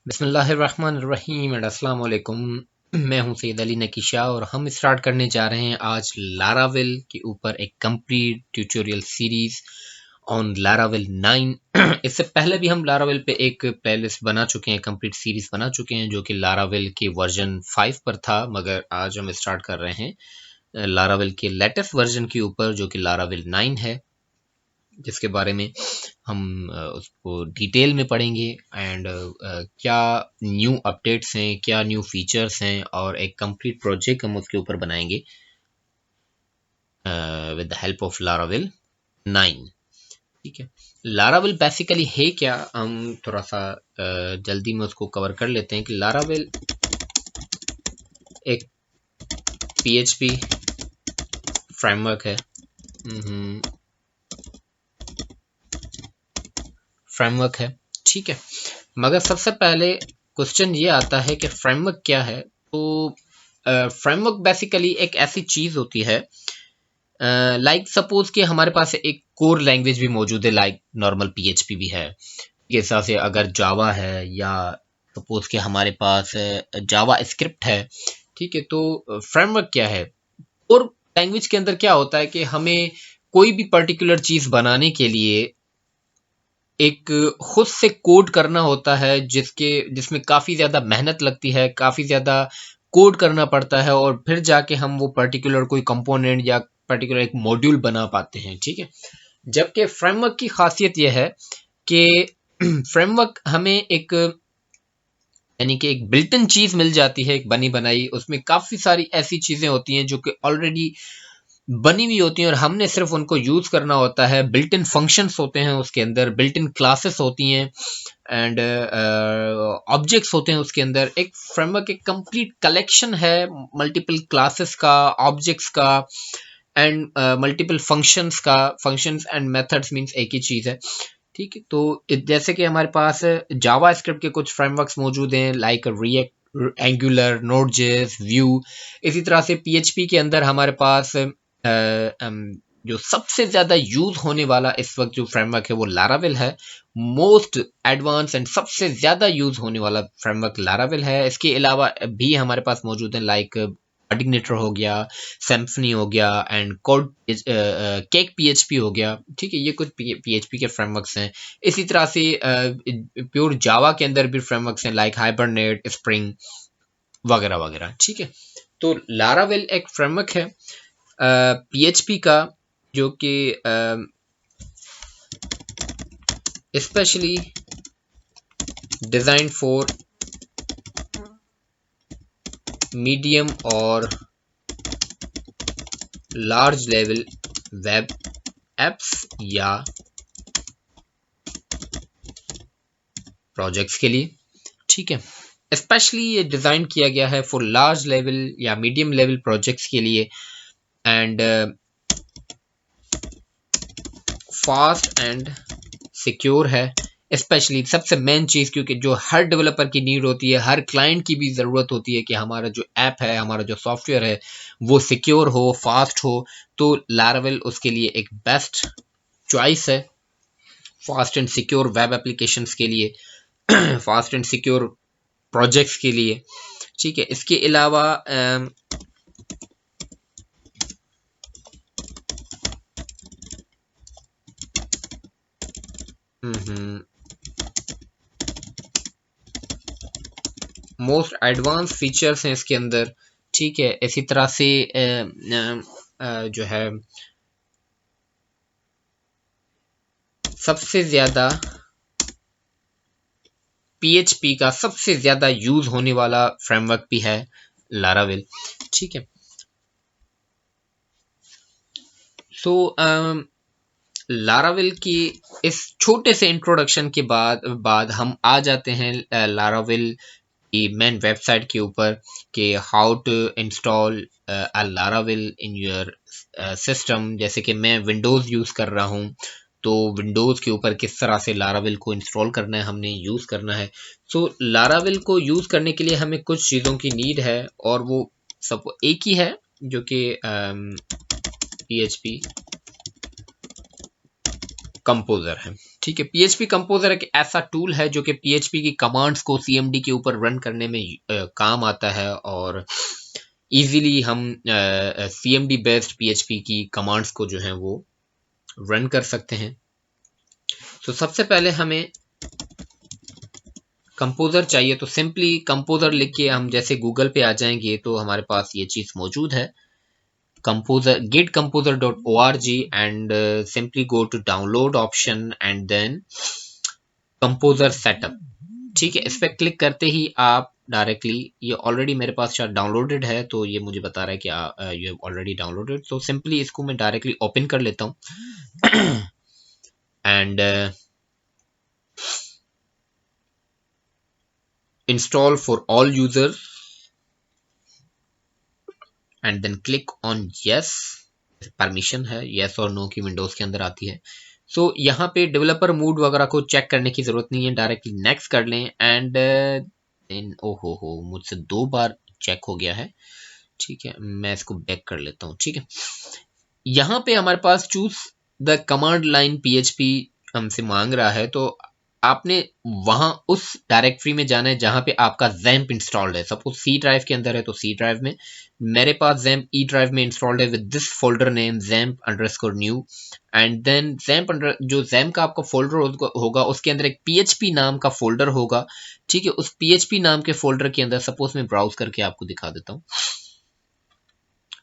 बिस्मिल्लाहिर्रहमानिर्रहीम एंड अस्सलाम वालेकुम। मैं हूं सैयद अली नकी शाह और हम स्टार्ट करने जा रहे हैं आज लारावेल के ऊपर एक complete tutorial series on Laravel 9। इससे पहले भी हम लारावेल पे एक प्लेलिस्ट बना चुके हैं, कंप्लीट सीरीज बना चुके हैं जो कि लारावेल के वर्जन 5 पर था, मगर आज हम स्टार्ट कर रहे हैं लारावेल के लेटेस्ट वर्जन के ऊपर जो कि लारावेल 9 है, जिसके बारे में हम उसको डिटेल में पढ़ेंगे एंड क्या न्यू अपडेट्स हैं, क्या न्यू फीचर्स हैं और एक कंप्लीट प्रोजेक्ट हम उसके ऊपर बनाएंगे with the help of Laravel 9। ठीक है, लारावेल बेसिकली है क्या, हम थोड़ा सा जल्दी में उसको कवर कर लेते हैं कि लारावेल एक PHP फ्रेमवर्क है। ठीक है, मगर सबसे पहले क्वेश्चन ये आता है कि फ्रेमवर्क क्या है। तो फ्रेमवर्क बेसिकली एक ऐसी चीज होती है, लाइक सपोज कि हमारे पास एक कोर लैंग्वेज भी मौजूद है, लाइक नॉर्मल PHP भी है, जैसा से अगर जावा है या सपोज कि हमारे पास जावा स्क्रिप्ट है। ठीक है, तो फ्रेमवर्क क्या है? कोर लैंग्वेज के अंदर क्या होता है कि हमें कोई भी पर्टिकुलर चीज बनाने के लिए एक खुद से कोड करना होता है, जिसमें काफी ज्यादा मेहनत लगती है, काफी ज्यादा कोड करना पड़ता है और फिर जाके हम वो पर्टिकुलर कोई कंपोनेंट या पर्टिकुलर एक मॉड्यूल बना पाते हैं। ठीक है, जबकि फ्रेमवर्क की खासियत यह है कि फ्रेमवर्क हमें एक यानी कि एक बिल्ट इन चीज मिल जाती है, एक बनी बनाई। उसमें काफी सारी ऐसी चीजें होती हैं जो कि ऑलरेडी बनी हुई होती हैं और हमने सिर्फ उनको यूज करना होता है। बिल्ट इन फंक्शंस होते हैं उसके अंदर, बिल्ट इन क्लासेस होती हैं एंड ऑब्जेक्ट्स होते हैं उसके अंदर। एक फ्रेमवर्क एक कंप्लीट कलेक्शन है मल्टीपल क्लासेस का, ऑब्जेक्ट्स का एंड मल्टीपल फंक्शंस का। फंक्शंस एंड मेथड्स मींस एक ही चीज है। ठीक है, तो जैसे कि हमारे पास जावा स्क्रिप्ट के कुछ फ्रेमवर्क्स मौजूद हैं, लाइक रिएक्ट, एंगुलर, नोड.जेएस, व्यू। इसी तरह से PHP के अंदर हमारे पास जो सबसे ज्यादा यूज होने वाला इस वक्त जो फ्रेमवर्क है वो लारावेल है। मोस्ट एडवांस एंड सबसे ज्यादा यूज होने वाला फ्रेमवर्क लारावेल है। इसके अलावा भी हमारे पास मौजूद है, लाइक कोऑर्डिनेटर हो गया, सिम्फनी हो गया एंड कोड केक PHP हो गया। ठीक है, ये कुछ PHP के फ्रेमवर्क्स हैं। इसी तरह से प्योर जावा के अंदर भी फ्रेमवर्क्स हैं, लाइक हाइबरनेट, स्प्रिंग वगैरह वगैरह। ठीक है, तो लारावेल एक फ्रेमवर्क है PHP का जो कि स्पेशली डिजाइन फॉर मीडियम और लार्ज लेवल वेब एप्स या प्रोजेक्ट्स के लिए। ठीक है, स्पेशली ये डिजाइन किया गया है फॉर लार्ज लेवल या मीडियम लेवल प्रोजेक्ट्स के लिए एंड फास्ट एंड सिक्योर है। स्पेशली सबसे मेन चीज, क्योंकि जो हर डेवलपर की नीड होती है, हर क्लाइंट की भी जरूरत होती है कि हमारा जो ऐप है, हमारा जो सॉफ्टवेयर है वो सिक्योर हो, फास्ट हो। तो लारावेल उसके लिए एक बेस्ट चॉइस है, fast and secure web applications के लिए, फास्ट एंड सिक्योर प्रोजेक्ट्स के लिए। ठीक है, इसके अलावा मोस्ट एडवांस फीचर्स हैं इसके अंदर। ठीक है, इसी तरह से जो है सबसे ज्यादा PHP का सबसे ज्यादा यूज होने वाला फ्रेमवर्क भी है लारावेल। ठीक है, सो लारावेल की इस छोटे से इंट्रोडक्शन के बाद हम आ जाते हैं लारावेल की मेन वेबसाइट के ऊपर कि how to install Laravel in your system. जैसे कि मैं विंडोज़ यूज़ कर रहा हूँ, तो विंडोज़ के ऊपर किस तरह से लारावेल को इंस्टॉल करना है, हमने यूज़ करना है। सो लारावेल को यूज़ करने के लिए हमें कुछ चीज़ों की नीड है और वो सब एक ही है, जो कि PHP कंपोजर है। ठीक है, PHP कंपोजर एक ऐसा टूल है जो कि PHP की कमांड्स को CMD के ऊपर रन करने में काम आता है और इजीली हम CMD बेस्ड PHP की कमांड्स को जो है वो रन कर सकते हैं। तो सबसे पहले हमें कंपोजर चाहिए, तो सिंपली कंपोजर लिख के हम जैसे गूगल पे आ जाएंगे तो हमारे पास ये चीज मौजूद है, composer gitcomposer.org, and simply go to download option and then composer setup। ठीक है, इस पर क्लिक करते ही आप डायरेक्टली, ये ऑलरेडी मेरे पास शायद डाउनलोडेड है तो ये मुझे बता रहा है कि ये ऑलरेडी डाउनलोडेड, तो सिंपली इसको मैं डायरेक्टली ओपन कर लेता हूँ and install for all users and then click on yes. Permission है यस और नो की विंडोज के अंदर आती है। सो यहाँ पे डेवलपर मूड वगैरह को चेक करने की जरूरत नहीं है, डायरेक्टली नेक्स्ट कर लें एंड देन हो मुझसे 2 बार चेक हो गया है। ठीक है, मैं इसको बैक कर लेता हूँ। ठीक है, यहाँ पे हमारे पास choose the command line PHP हमसे मांग रहा है, तो आपने वहां उस डायरेक्टरी में जाना है जहां पे आपका XAMPP इंस्टॉल्ड है। सपोज C ड्राइव के अंदर है तो C ड्राइव में, मेरे पास XAMPP E ड्राइव में इंस्टॉल्ड है with this folder name XAMPP_new and then जो XAMPP का आपका फोल्डर होगा उसके अंदर एक PHP नाम का फोल्डर होगा। ठीक है, उस PHP नाम के फोल्डर के अंदर सपोज मैं ब्राउज करके आपको दिखा देता हूँ।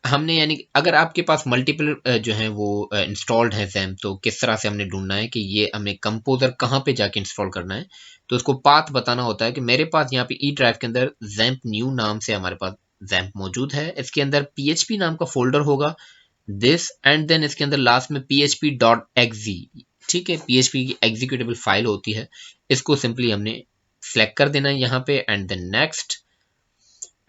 हमने यानी अगर आपके पास मल्टीपल जो है वो इंस्टॉल्ड है XAMPP, तो किस तरह से हमने ढूंढना है कि ये हमें कंपोजर कहाँ पे जाके इंस्टॉल करना है, तो उसको पाथ बताना होता है कि मेरे पास यहाँ पे E ड्राइव के अंदर XAMPP न्यू नाम से हमारे पास XAMPP मौजूद है। इसके अंदर PHP नाम का फोल्डर होगा दिस एंड देन इसके अंदर लास्ट में php.exe। ठीक है, PHP की एग्जीक्यूटेबल फाइल होती है, इसको सिंपली हमने सेलेक्ट कर देना है यहाँ पे and then next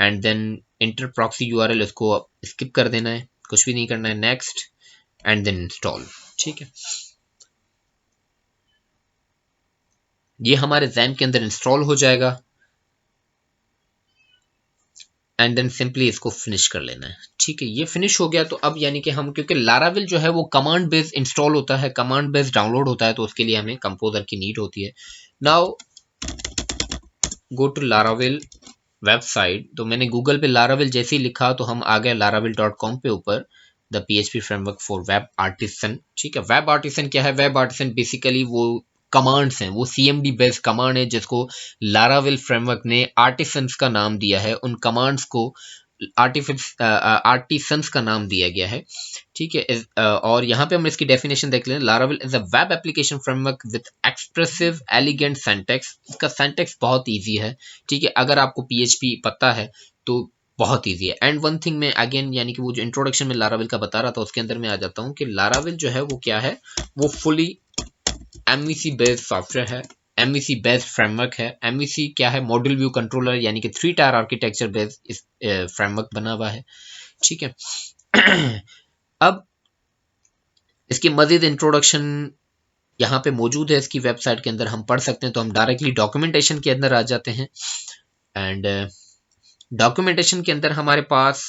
and then enter proxy URL इसको स्किप कर देना है, कुछ भी नहीं करना है, नेक्स्ट एंड देन इंस्टॉल। ठीक है, ये हमारे XAMPP के अंदर इंस्टॉल हो जाएगा एंड देन सिंपली इसको फिनिश कर लेना है। ठीक है, ये फिनिश हो गया। तो अब यानी कि हम, क्योंकि लाराविल जो है वो कमांड बेस्ड इंस्टॉल होता है, कमांड बेस्ड डाउनलोड होता है, तो उसके लिए हमें कंपोजर की नीड होती है। नाउ गो टू लाराविल वेबसाइट, तो मैंने गूगल पे लाराविल जैसे ही लिखा तो हम आ गए laravel.com पे ऊपर, the PHP framework for web artisan. ठीक है, वेब आर्टिसन क्या है? वेब आर्टिसन बेसिकली वो कमांड्स हैं, वो CMD बेस्ड कमांड है जिसको लाराविल फ्रेमवर्क ने आर्टिसंस का नाम दिया है। उन कमांड्स को आर्टिसंस का नाम दिया गया है। ठीक है, और यहाँ पे हम इसकी डेफिनेशन देख लें। Laravel is a web application framework with expressive elegant syntax. इसका सिंटैक्स बहुत इजी है। ठीक है, अगर आपको PHP पता है तो बहुत इजी है। एंड वन थिंग मैं अगेन, यानी कि वो जो इंट्रोडक्शन में लाराविल का बता रहा था उसके अंदर मैं आ जाता हूँ कि लाराविल जो है वो क्या है, वो फुली MVC बेस्ड सॉफ्टवेयर है, MVC बेस्ड फ्रेमवर्क है। MVC क्या है? मॉड्यूल व्यू कंट्रोलर, यानी कि 3 टायर आर्किटेक्चर बेस्ड इस फ्रेमवर्क बना हुआ है। ठीक है अब इसकी मजीद इंट्रोडक्शन यहाँ पे मौजूद है, इसकी वेबसाइट के अंदर हम पढ़ सकते हैं। तो हम डायरेक्टली डॉक्यूमेंटेशन के अंदर आ जाते हैं एंड डॉक्यूमेंटेशन के अंदर हमारे पास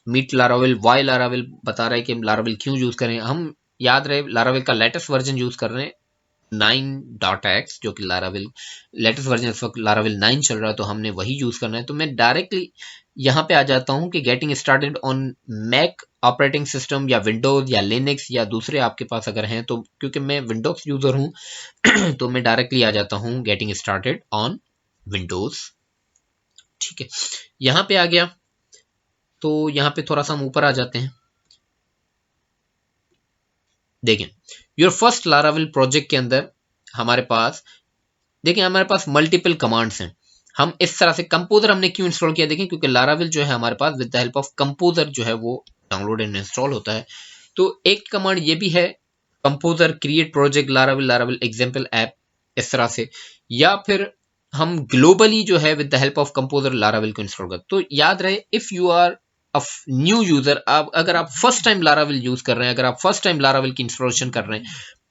मीट लाराविल, वाई लाराविल बता रहा है कि हम लाराविल क्यों यूज करें। हम याद रहे लाराविल का लेटेस्ट वर्जन यूज कर रहे हैं 9.x, जो कि लाराविल लेटेस्ट वर्जन इस वक्त लाराविल 9 चल रहा है, तो हमने वही यूज करना है। तो मैं डायरेक्टली यहाँ पे आ जाता हूँ कि getting started on Mac operating system या विंडोज या लिनक्स या दूसरे आपके पास अगर हैं, तो क्योंकि मैं विंडोज यूजर हूँ तो मैं डायरेक्टली आ जाता हूँ गेटिंग स्टार्टेड ऑन विंडोज। ठीक है, यहाँ पे आ गया। तो यहाँ पे थोड़ा सा हम ऊपर आ जाते हैं। देखें, योर फर्स्ट लाराविल प्रोजेक्ट के अंदर हमारे पास, देखिए हमारे पास मल्टीपल कमांड्स हैं। हम इस तरह से कंपोजर हमने क्यों इंस्टॉल किया, देखें क्योंकि लाराविल जो है हमारे पास with the help of composer जो है वो डाउनलोड एंड इंस्टॉल होता है। तो एक कमांड ये भी है composer create project Laravel, Laravel example app, इस तरह से, या फिर हम ग्लोबली जो है with the help of composer Laravel को इंस्टॉल कर। तो याद रहे, if you are new user, अगर आप फर्स्ट टाइम लाराविल यूज कर रहे हैं, अगर आप फर्स्ट टाइम लाराविल की इंस्टॉलेशन कर रहे हैं,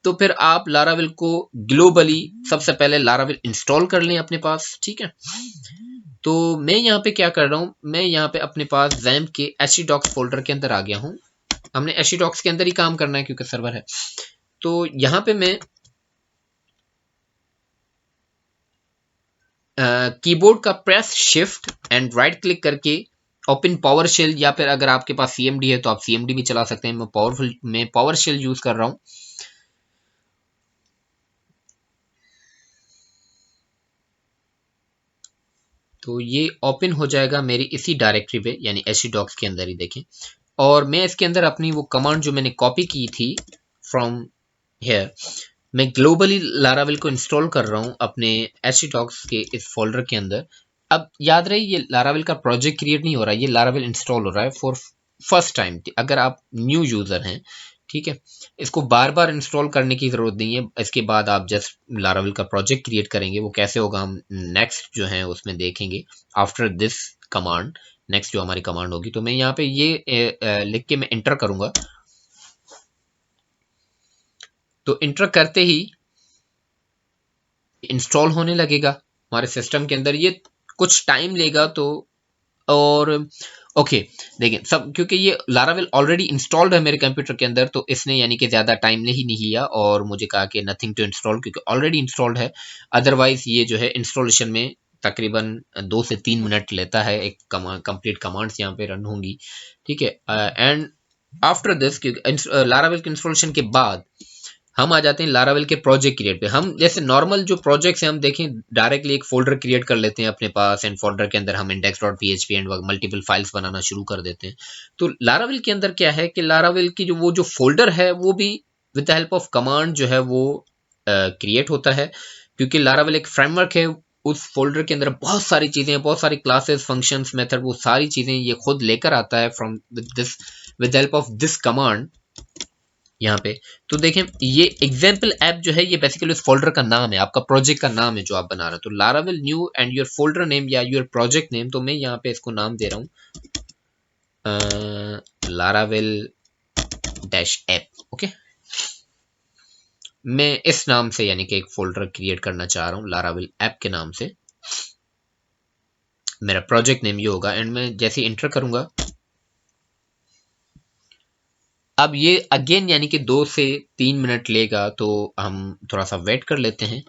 तो फिर आप लाराविल को ग्लोबली सबसे पहले लाराविल इंस्टॉल कर लें अपने पास। ठीक है, तो मैं यहाँ पे क्या कर रहा हूँ, मैं यहाँ पे अपने पास XAMPP के htdocs फोल्डर के अंदर आ गया हूँ। हमने htdocs के अंदर ही काम करना है क्योंकि सर्वर है। तो यहाँ पे मैं कीबोर्ड का press shift and right click करके ओपन पावर शेल, या फिर अगर आपके पास सीएमडी है तो आप सीएमडी भी चला सकते हैं। मैं पावर शेल यूज कर रहा हूं। तो ये ओपन हो जाएगा मेरी इसी डायरेक्टरी पे, यानी htdocs के अंदर ही देखें। और मैं इसके अंदर अपनी वो कमांड जो मैंने कॉपी की थी फ्रॉम हियर, मैं ग्लोबली लारावेल को इंस्टॉल कर रहा हूं अपने htdocs के इस फोल्डर के अंदर। अब याद रहे ये लारावेल का प्रोजेक्ट क्रिएट नहीं हो रहा है, ये लारावेल इंस्टॉल हो रहा है फॉर फर्स्ट टाइम। अगर आप न्यू यूजर हैं, ठीक है, इसको बार बार इंस्टॉल करने की जरूरत नहीं है। इसके बाद आप जस्ट लारावेल का प्रोजेक्ट क्रिएट करेंगे। वो कैसे होगा हम नेक्स्ट जो है उसमें देखेंगे, आफ्टर दिस कमांड, नेक्स्ट जो हमारी कमांड होगी। तो मैं यहाँ पे ये लिख के मैं इंटर करूंगा। तो इंटर करते ही इंस्टॉल होने लगेगा हमारे सिस्टम के अंदर। ये कुछ टाइम लेगा। तो और ओके देखिए सब, क्योंकि ये लारावेल ऑलरेडी इंस्टॉल्ड है मेरे कंप्यूटर के अंदर, तो इसने यानी कि ज़्यादा टाइम नहीं लिया और मुझे कहा कि नथिंग टू इंस्टॉल, क्योंकि ऑलरेडी इंस्टॉल्ड है। अदरवाइज ये जो है इंस्टॉलेशन में तकरीबन 2 से 3 मिनट लेता है। एक कंप्लीट कमांड्स यहाँ पे रन होंगी, ठीक है। एंड आफ्टर दिस, लारावेल के इंस्टॉलेशन के बाद हम आ जाते हैं लारावेल के प्रोजेक्ट क्रिएट पे। हम जैसे नॉर्मल जो प्रोजेक्ट्स हैं हम देखें डायरेक्टली एक फोल्डर क्रिएट कर लेते हैं अपने पास, एंड फोल्डर के अंदर हम index.php एंड मल्टीपल फाइल्स बनाना शुरू कर देते हैं। तो लारावेल के अंदर क्या है कि लारावेल की जो फोल्डर है वो भी with the help of command जो है वो क्रिएट होता है। क्योंकि लारावेल एक फ्रेमवर्क है, उस फोल्डर के अंदर बहुत सारी चीजें, बहुत सारी क्लासेस, फंक्शंस, मेथड, वो सारी चीजें ये खुद लेकर आता है from with help of this command यहाँ पे। तो देखें ये एग्जाम्पल ऐप जो है ये बेसिकली उस फोल्डर का नाम है, आपका प्रोजेक्ट का नाम है जो आप बना रहे हो। तो Laravel new and your folder name या योर प्रोजेक्ट नेम, तो मैं यहाँ पे इसको नाम दे रहा हूँ लारावेल डैश ऐप। ओके, मैं इस नाम से यानी कि एक फोल्डर क्रिएट करना चाह रहा हूँ लारावेल ऐप के नाम से। मेरा प्रोजेक्ट नेम ये होगा एंड मैं जैसे इंटर करूंगा, अब ये अगेन यानी कि 2 से 3 मिनट लेगा। तो हम थोड़ा सा वेट कर लेते हैं,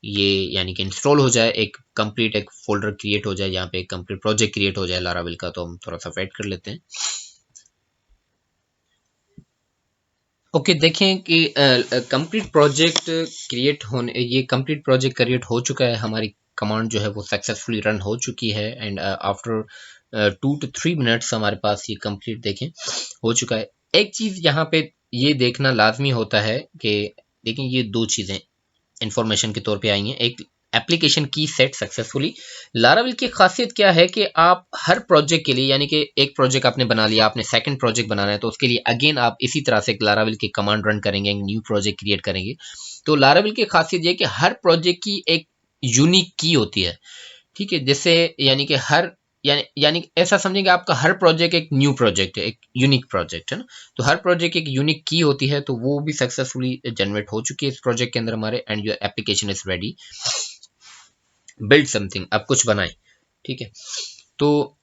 ये यानी कि इंस्टॉल हो जाए, एक कंप्लीट एक फोल्डर क्रिएट हो जाए, यहाँ पे एक कंप्लीट प्रोजेक्ट क्रिएट हो जाए लारावेल का। तो हम थोड़ा सा वेट कर लेते हैं। ओके देखें कि कंप्लीट प्रोजेक्ट क्रिएट होने, ये कंप्लीट प्रोजेक्ट क्रिएट हो चुका है। हमारी कमांड जो है वो सक्सेसफुली रन हो चुकी है एंड आफ्टर 2 to 3 मिनट्स हमारे पास ये कंप्लीट देखें हो चुका है। एक चीज यहाँ पे ये देखना लाजमी होता है कि देखें ये दो चीजें इंफॉर्मेशन के तौर पे आई हैं। एक, एप्लीकेशन की सेट सक्सेसफुली। लारावेल की खासियत क्या है कि आप हर प्रोजेक्ट के लिए, यानी कि एक प्रोजेक्ट आपने बना लिया, आपने सेकंड प्रोजेक्ट बनाना है, तो उसके लिए अगेन आप इसी तरह से लारावेल की कमांड रन करेंगे, न्यू प्रोजेक्ट क्रिएट करेंगे। तो लारावेल की खासियत ये कि हर प्रोजेक्ट की एक यूनिक की होती है, ठीक है। जिससे यानी कि हर यानी ऐसा समझेंगे आपका हर प्रोजेक्ट एक न्यू प्रोजेक्ट है, एक यूनिक प्रोजेक्ट है ना। तो हर प्रोजेक्ट एक यूनिक की होती है, तो वो भी सक्सेसफुली जनरेट हो चुकी है इस प्रोजेक्ट के अंदर हमारे। And your application is ready, build something, अब कुछ बनाए, ठीक है। तो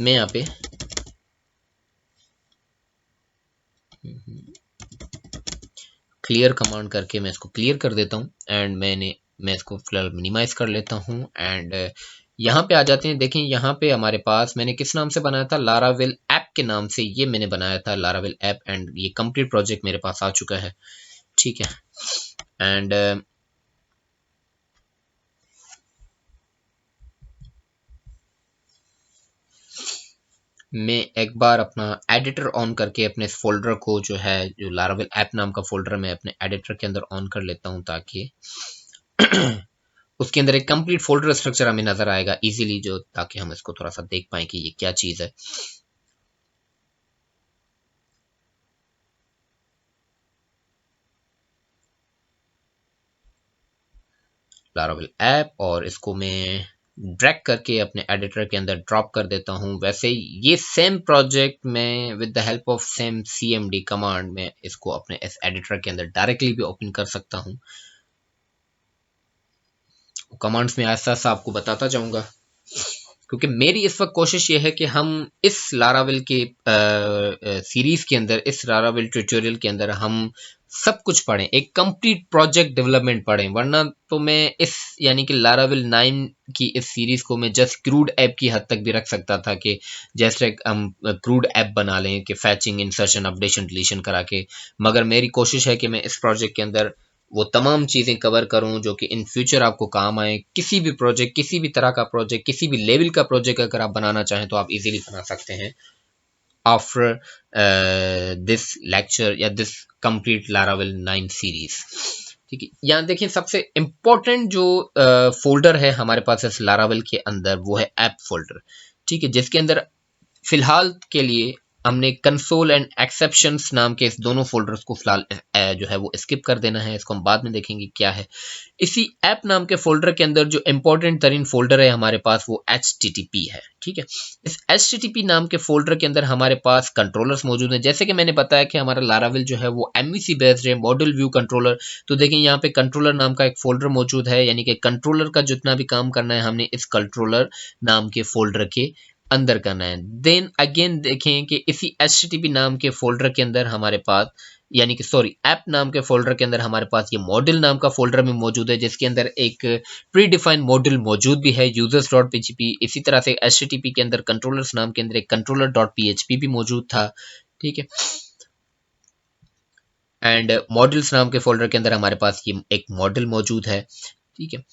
मैं यहाँ पे क्लियर कमांड करके मैं इसको क्लियर कर देता हूँ एंड मैं इसको फिलहाल मिनिमाइज कर लेता हूँ एंड यहाँ पे आ जाते हैं। देखें यहाँ पे हमारे पास मैंने किस नाम से बनाया था, लारावेल ऐप के नाम से ये मैंने बनाया था, लारावेल ऐप। एंड ये कंप्लीट प्रोजेक्ट मेरे पास आ चुका है, ठीक है। एंड मैं एक बार अपना एडिटर ऑन करके अपने इस फोल्डर को जो है, जो लारावेल ऐप नाम का फोल्डर, मैं अपने एडिटर के अंदर ऑन कर लेता हूँ, ताकि उसके अंदर एक कंप्लीट फोल्डर स्ट्रक्चर हमें नजर आएगा इजीली, जो ताकि हम इसको थोड़ा सा देख पाए कि ये क्या चीज है। लारावेल ऐप, और इसको मैं ड्रैग करके अपने एडिटर के अंदर ड्रॉप कर देता हूं। वैसे ये सेम प्रोजेक्ट मैं with the help of same cmd command में इसको अपने इस एडिटर के अंदर डायरेक्टली भी ओपन कर सकता हूं। कमांड्स में ऐसा ऐसा आपको बताता जाऊंगा, क्योंकि मेरी इस वक्त कोशिश ये है कि हम इस लारावेल के सीरीज के अंदर, इस लारावेल ट्यूटोरियल के अंदर हम सब कुछ पढ़ें, एक कंप्लीट प्रोजेक्ट डेवलपमेंट पढ़ें, वरना तो मैं इस यानी कि लारावेल 9 की इस सीरीज को मैं जस्ट क्रूड ऐप की हद तक भी रख सकता था कि जैसे हम क्रूड ऐप बना लें कि फैचिंग, इंसर्शन, अपडेशन, डिलीशन करा के। मगर मेरी कोशिश है कि मैं इस प्रोजेक्ट के अंदर वो तमाम चीज़ें कवर करूं जो कि इन फ्यूचर आपको काम आए। किसी भी प्रोजेक्ट, किसी भी तरह का प्रोजेक्ट, किसी भी लेवल का प्रोजेक्ट अगर आप बनाना चाहें तो आप इजीली बना सकते हैं after this lecture या this complete Laravel 9 सीरीज। ठीक है, यहाँ देखिए सबसे इम्पोर्टेंट जो फोल्डर है हमारे पास इस लारावेल के अंदर वो है ऐप फोल्डर। ठीक है, जिसके अंदर फिलहाल के लिए हमने कंसोल एंड एक्सेप्शंस नाम के इस दोनों फोल्डर्स को फिलहाल जो है वो स्किप कर देना है, इसको हम बाद में देखेंगे क्या है। इसी ऐप नाम के फोल्डर के अंदर जो इंपॉर्टेंट तरीन फोल्डर है हमारे पास वो HTTP है। ठीक है, इस HTTP नाम के फोल्डर के अंदर हमारे पास कंट्रोलर्स मौजूद हैं। जैसे कि मैंने बताया कि हमारा लारावेल जो है वो MVC बेस्ड है, मॉडल व्यू कंट्रोलर। तो देखिए यहाँ पे कंट्रोलर नाम का एक फोल्डर मौजूद है, यानी कि कंट्रोलर का जितना भी काम करना है हमने इस कंट्रोलर नाम के फोल्डर के अंदर करना है। देन अगेन देखें कि इसी HTTP नाम के फोल्डर के अंदर हमारे पास यानी कि सॉरी ऐप नाम के फोल्डर के अंदर हमारे पास ये मॉडल नाम का फोल्डर में मौजूद है, जिसके अंदर एक प्री डिफाइंड मॉडल मौजूद भी है users.php। इसी तरह से HTTP के अंदर कंट्रोलर्स नाम के अंदर एक controller.php भी मौजूद था। ठीक है, एंड मॉडल्स नाम के फोल्डर के अंदर हमारे पास ये एक मॉडल मौजूद है। ठीक है,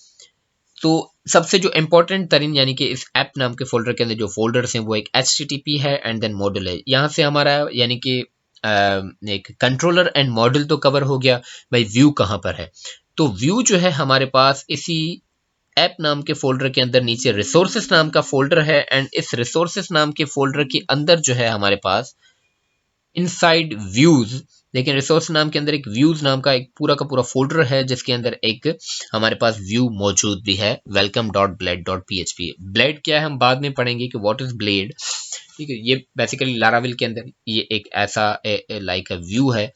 तो सबसे जो इंपॉर्टेंट तरीन यानी कि इस ऐप नाम के फोल्डर के अंदर जो फोल्डर्स हैं वो एक HTTP है एंड देन मॉडल है। यहाँ से हमारा यानी कि एक कंट्रोलर एंड मॉडल तो कवर हो गया। भाई व्यू कहाँ पर है? तो व्यू जो है हमारे पास इसी ऐप नाम के फोल्डर के अंदर नीचे रिसोर्सेस नाम का फोल्डर है, एंड इस रिसोर्सेस नाम के फोल्डर के अंदर जो है हमारे पास इनसाइड व्यूज, लेकिन रिसोर्स नाम के अंदर एक व्यूज नाम का एक पूरा का पूरा फोल्डर है, जिसके अंदर एक हमारे पास व्यू मौजूद भी है welcome.blade.php। ब्लेड क्या है हम बाद में पढ़ेंगे कि व्हाट इज ब्लेड। ठीक है, ये बेसिकली लारावेल के अंदर ये एक ऐसा लाइक अ व्यू है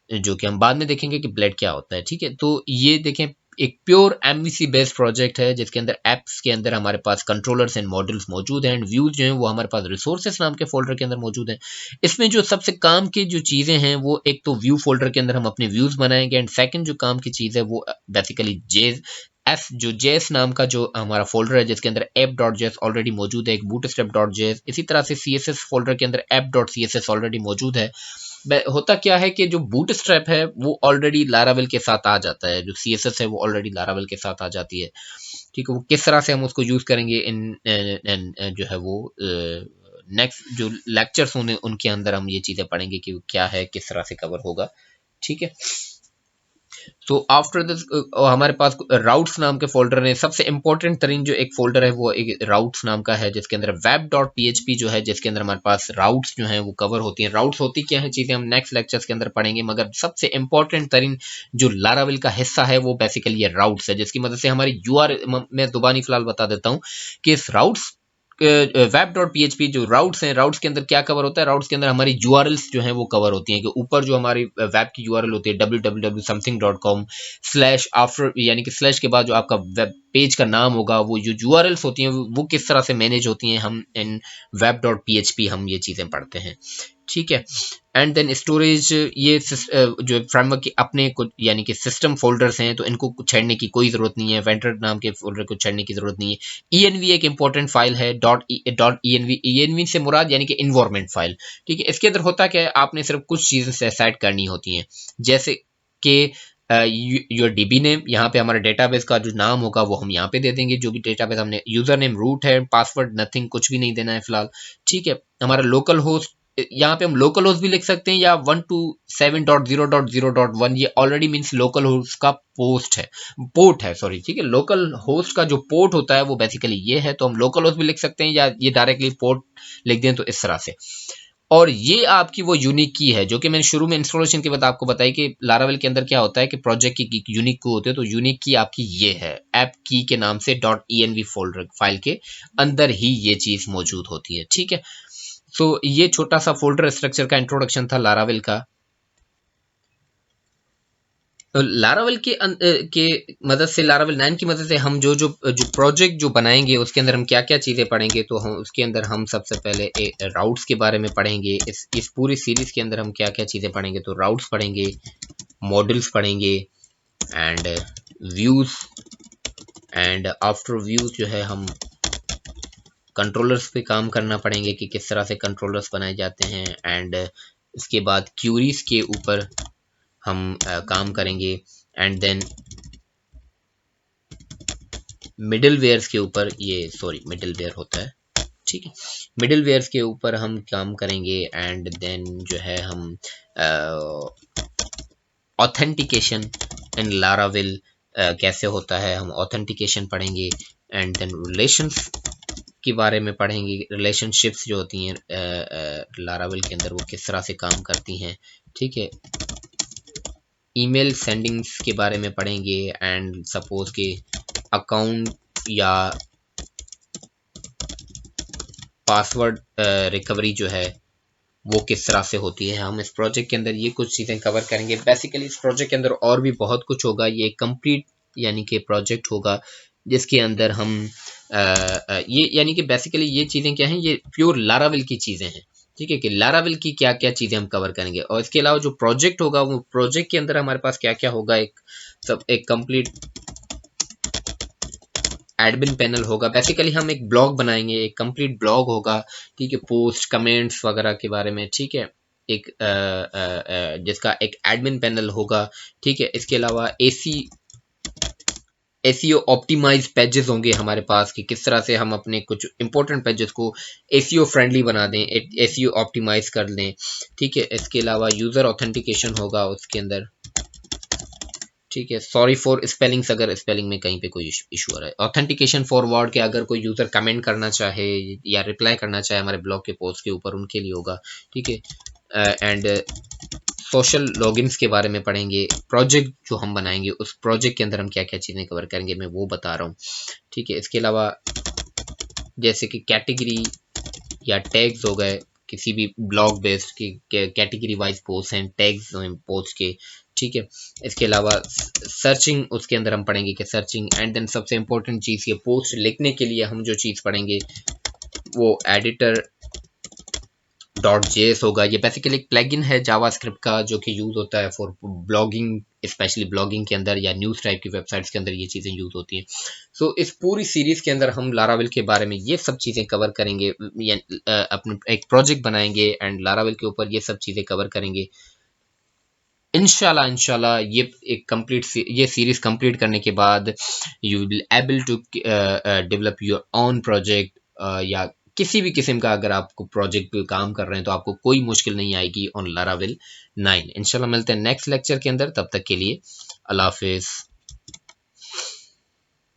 जो कि हम बाद में देखेंगे कि ब्लेड क्या होता है। ठीक है, तो ये देखें एक प्योर MVC बेस्ड प्रोजेक्ट है जिसके अंदर एप्स के अंदर हमारे पास कंट्रोलर्स एंड मॉडल्स मौजूद हैं, एंड व्यूज जो हैं वो हमारे पास रिसोर्सेस नाम के फोल्डर के अंदर मौजूद हैं। इसमें जो सबसे काम की जो चीज़ें हैं वो एक तो व्यू फोल्डर के अंदर हम अपने व्यूज बनाएंगे, एंड सेकंड जो काम की चीज़ है वो बेसिकली जेएस नाम का जो हमारा फोल्डर है जिसके अंदर app.js ऑलरेडी मौजूद है, एक bootstrap.js। इसी तरह से CSS फोल्डर के अंदर app.css ऑलरेडी मौजूद है। होता क्या है कि जो बूटस्ट्रैप है वो ऑलरेडी लारावेल के साथ आ जाता है, जो CSS है वो ऑलरेडी लारावेल के साथ आ जाती है। ठीक है, वो किस तरह से हम उसको यूज करेंगे इन जो है वो नेक्स्ट जो लेक्चर्स होंगे उनके अंदर हम ये चीजें पढ़ेंगे कि क्या है, किस तरह से कवर होगा। ठीक है, तो आफ्टर दिस हमारे पास राउट्स नाम के फोल्डर है। सबसे इंपॉर्टेंट तरीन जो एक फोल्डर है वो एक राउट्स नाम का है, जिसके अंदर web.php जो है, जिसके अंदर हमारे पास राउट्स जो हैं वो कवर होती हैं। राउट्स होती क्या है चीजें हम नेक्स्ट लेक्चर्स के अंदर पढ़ेंगे, मगर सबसे इंपॉर्टेंट तरीन जो लारावेल का हिस्सा है वो बेसिकली ये राउट्स है, जिसकी मदद से हमारी URL मैं दोबारा फिलहाल बता देता हूँ कि इस राउट्स web.php जो राउट्स हैं, राउट्स के अंदर क्या कवर होता है? राउट्स के अंदर हमारी URLs जो हैं वो कवर होती हैं, कि ऊपर जो हमारी वेब की URL होती है www.something.com स्लैश आफ्टर यानी कि स्लैश के बाद जो आपका वेब पेज का नाम होगा, वो जो URLs होती हैं वो किस तरह से मैनेज होती हैं, हम इन web.php हम ये चीज़ें पढ़ते हैं। ठीक है, एंड देन स्टोरेज, ये जो फ्रेमवर्क के अपने कुछ यानी कि सिस्टम फोल्डर्स हैं तो इनको छेड़ने की कोई ज़रूरत नहीं है, वेंडर नाम के फोल्डर को छेड़ने की ज़रूरत नहीं है। ENV एक इंपॉर्टेंट फाइल है .env से मुराद यानी कि इन्वायरमेंट फाइल। ठीक है, इसके अंदर होता क्या है, आपने सिर्फ कुछ चीज़ें सेट करनी होती हैं, जैसे कि योर DB नेम, यहाँ पे हमारे डेटाबेस का जो नाम होगा वो हम यहाँ पे दे देंगे, जो भी डेटाबेस हमने, यूजर नेम रूट है, पासवर्ड नथिंग, कुछ भी नहीं देना है फिलहाल। ठीक है, हमारा लोकल होस्ट, यहाँ पे हम लोकल होस्ट भी लिख सकते हैं या 127.0.0.1, ये ऑलरेडी मीन्स लोकल होस्ट का पोर्ट है सॉरी। ठीक है, लोकल होस्ट का जो पोर्ट होता है वो बेसिकली ये है, तो हम लोकल होस्ट भी लिख सकते हैं या ये डायरेक्टली पोर्ट लिख दें, तो इस तरह से। और ये आपकी वो यूनिक की है जो कि मैंने शुरू में इंस्टॉलेशन के बाद आपको बताई कि लारावेल के अंदर क्या होता है कि प्रोजेक्ट की यूनिक की होती है, तो यूनिक की आपकी ये है, ऐप की के नाम से .env फोल्डर फाइल के अंदर ही ये चीज मौजूद होती है। ठीक है, तो ये छोटा सा फोल्डर स्ट्रक्चर का इंट्रोडक्शन था लारावेल का। तो लारावेल के मदद से, लारावेल 9 की मदद से हम जो प्रोजेक्ट जो बनाएंगे उसके अंदर हम क्या क्या चीज़ें पढ़ेंगे, तो हम उसके अंदर हम सबसे पहले राउट्स के बारे में पढ़ेंगे। इस पूरी सीरीज के अंदर हम क्या क्या चीज़ें पढ़ेंगे, तो राउट्स पढ़ेंगे, मॉडल्स पढ़ेंगे and views, and after views जो है हम कंट्रोलर्स पे काम करना पड़ेंगे कि किस तरह से कंट्रोलर्स बनाए जाते हैं, एंड इसके बाद क्यूरीज के ऊपर हम काम करेंगे, एंड देन मिडिल वेयर्स के ऊपर, ये सॉरी मिडिल वेयर होता है, ठीक है, मिडिल वेयर्स के ऊपर हम काम करेंगे, एंड देन जो है हम ऑथेंटिकेशन इन लाराविल कैसे होता है हम ऑथेंटिकेशन पढ़ेंगे, एंड देन रिलेशंस के बारे में पढ़ेंगे, रिलेशनशिप्स जो होती हैं लाराविल के अंदर वो किस तरह से काम करती हैं, ठीक है, ईमेल सेंडिंग्स के बारे में पढ़ेंगे, एंड सपोज के अकाउंट या पासवर्ड रिकवरी जो है वो किस तरह से होती है, हम इस प्रोजेक्ट के अंदर ये कुछ चीज़ें कवर करेंगे। बेसिकली इस प्रोजेक्ट के अंदर और भी बहुत कुछ होगा, ये कंप्लीट यानी कि प्रोजेक्ट होगा जिसके अंदर हम ये यानी कि बेसिकली ये चीज़ें क्या हैं, ये प्योर लाराविल की चीज़ें हैं, ठीक है, कि लाराविल की क्या क्या चीज़ें हम कवर करेंगे, और इसके अलावा जो प्रोजेक्ट होगा वो प्रोजेक्ट के अंदर हमारे पास क्या क्या होगा, एक कंप्लीट एडमिन पैनल होगा। बेसिकली हम एक ब्लॉग बनाएंगे, एक कंप्लीट ब्लॉग होगा, ठीक है, पोस्ट कमेंट्स वगैरह के बारे में, ठीक है, एक जिसका एक एडमिन पैनल होगा, ठीक है, इसके अलावा एसीओ ऑप्टिमाइज पेजेस होंगे हमारे पास कि किस तरह से हम अपने कुछ इंपॉर्टेंट पेजेस को एसीओ फ्रेंडली बना दें, एसीओ ऑप्टिमाइज कर लें, ठीक है, इसके अलावा यूजर ऑथेंटिकेशन होगा उसके अंदर, ठीक है, सॉरी फॉर स्पेलिंग्स अगर स्पेलिंग में कहीं पे कोई इशू आ रहा है, ऑथेंटिकेशन फॉरवर्ड के अगर कोई यूजर कमेंट करना चाहे या रिप्लाई करना चाहे हमारे ब्लॉग के पोस्ट के ऊपर उनके लिए होगा, ठीक है, एंड सोशल लॉगिन्स के बारे में पढ़ेंगे, प्रोजेक्ट जो हम बनाएंगे उस प्रोजेक्ट के अंदर हम क्या क्या चीज़ें कवर करेंगे मैं वो बता रहा हूँ, ठीक है, इसके अलावा जैसे कि कैटेगरी या टैग्स हो गए, किसी भी ब्लॉग बेस्ड की कैटेगरी वाइज पोस्ट हैं, टैग्स पोस्ट के, ठीक है, इसके अलावा सर्चिंग उसके अंदर हम पढ़ेंगे कि सर्चिंग, एंड देन सबसे इंपॉर्टेंट चीज़ ये पोस्ट लिखने के लिए हम जो चीज़ पढ़ेंगे वो एडिटर .js होगा। ये बेसिकली एक प्लगइन है जावास्क्रिप्ट का जो कि यूज़ होता है फॉर ब्लॉगिंग, स्पेशली ब्लॉगिंग के अंदर या न्यूज़ टाइप की वेबसाइट्स के अंदर ये चीज़ें यूज़ होती हैं। सो इस पूरी सीरीज़ के अंदर हम लाराविल के बारे में ये सब चीज़ें कवर करेंगे, अपने एक प्रोजेक्ट बनाएंगे एंड लाराविल के ऊपर ये सब चीज़ें कवर करेंगे। इंशाल्लाह ये एक कंप्लीट ये सीरीज कंप्लीट करने के बाद you will able to develop your own project, या किसी भी किस्म का अगर आपको प्रोजेक्ट पे काम कर रहे हैं तो आपको कोई मुश्किल नहीं आएगी ऑन लाराविल 9। इंशाल्लाह मिलते हैं नेक्स्ट लेक्चर के अंदर, तब तक के लिए अल्लाह हाफिज़।